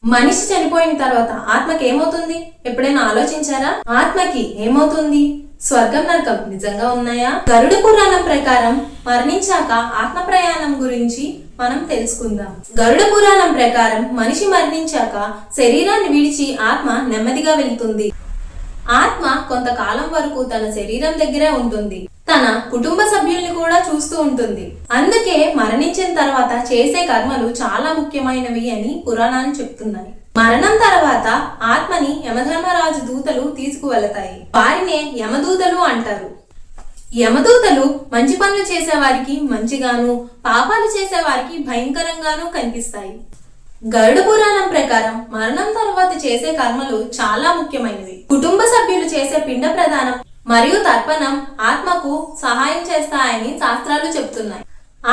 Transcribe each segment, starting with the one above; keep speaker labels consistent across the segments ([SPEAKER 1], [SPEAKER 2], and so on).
[SPEAKER 1] మనిషి చనిపోయిన తర్వాత ఆత్మకి ఏమవుతుంది? ఎప్పుడైనా ఆలోచించారా? ఆత్మకి ఏమవుతుంది? స్వర్గం నరకం నిజంగా ఉన్నాయా? గరుడ పురాణం ప్రకారం మరణించాక ఆత్మ ప్రయాణం గురించి మనం తెలుసుకుందాం. గరుడ పురాణం ప్రకారం మనిషి మరణించాక శరీరాన్ని విడిచి ఆత్మ నెమ్మదిగా వెళ్తుంది. ఆత్మ కొంతకాలం వరకు తన శరీరం దగ్గరే ఉంటుంది. తన కుటుంబ సభ్యుల్ని కూడా చూస్తూ ఉంటుంది. అందుకే మరణించిన తర్వాత చేసే కర్మలు చాలా ముఖ్యమైనవి అని పురాణాలు చెప్తున్నాయి. మరణం తర్వాత ఆత్మని యమధర్మరాజు దూతలు తీసుకువెళతాయి. వారినే యమదూతలు అంటారు. యమదూతలు మంచి పనులు చేసేవారికి మంచిగాను, పాపాలు చేసేవారికి భయంకరంగాను కనిపిస్తాయి. గరుడ పురాణం ప్రకారం మరణం తర్వాత చేసే కర్మలు చాలా ముఖ్యమైనవి. కుటుంబ సభ్యులు చేసే పిండ ప్రదానం మరియు తర్పణం ఆత్మకు సహాయం చేస్తాయని శాస్త్రాలు చెప్తున్నాయి.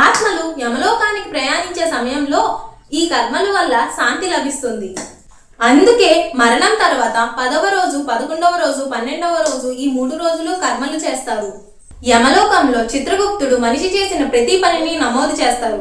[SPEAKER 1] ఆత్మలు యమలోకానికి ప్రయాణించే సమయంలో ఈ కర్మల వల్ల శాంతి లభిస్తుంది. అందుకే మరణం తర్వాత 10వ రోజు, 11వ రోజు, 12వ రోజు ఈ 3 రోజులు కర్మలు చేస్తారు. యమలోకంలో చిత్రగుప్తుడు మనిషి చేసిన ప్రతి పనిని నమోదు చేస్తారు.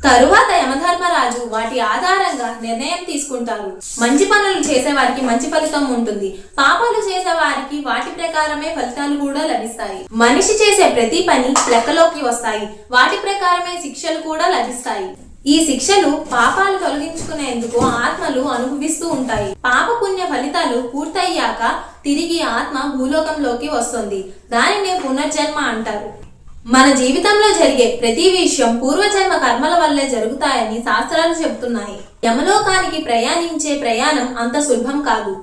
[SPEAKER 1] తరువాత యమధర్మరాజు వాటి ఆధారంగా నిర్ణయం తీసుకుంటారు. మంచి పనులు చేసేవారికి మంచి ఫలితం ఉంటుంది, పాపాలు చేసేవారికి వాటి ప్రకారమే ఫలితాలు కూడా లభిస్తాయి. మనిషి చేసే ప్రతి పని లెక్కలోకి వస్తాయి. వాటి ప్రకారమే శిక్షలు కూడా లభిస్తాయి. ఈ శిక్షలు పాపాలు తొలగించుకునేందుకు ఆత్మలు అనుభవిస్తూ ఉంటాయి. పాప పుణ్య ఫలితాలు పూర్తయ్యాక తిరిగి ఆత్మ భూలోకంలోకి వస్తుంది. దానినే పునర్జన్మ అంటారు. మన జీవితంలో జరిగే ప్రతి విషయం పూర్వజన్మ కర్మల వల్లే జరుగుతాయని శాస్త్రాలు చెబుతున్నాయి. యమలోకానికి ప్రయాణించే ప్రయాణం అంత సులభం కాదు.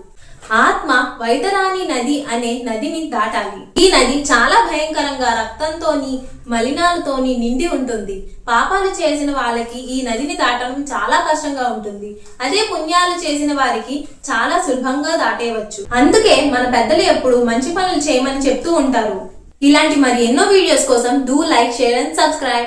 [SPEAKER 1] ఆత్మ వైతరాణి నది అనే నదిని దాటాలి. ఈ నది చాలా భయంకరంగా రక్తంతోని మలినాలతోని నిండి ఉంటుంది. పాపాలు చేసిన వాళ్ళకి ఈ నదిని దాటడం చాలా కష్టంగా ఉంటుంది. అదే పుణ్యాలు చేసిన వారికి చాలా సులభంగా దాటేయవచ్చు. అందుకే మన పెద్దలు ఎప్పుడు మంచి పనులు చేయమని చెప్తూ ఉంటారు. ఇలాంటి మరి ఎన్నో వీడియోస్ కోసం do like, share and subscribe.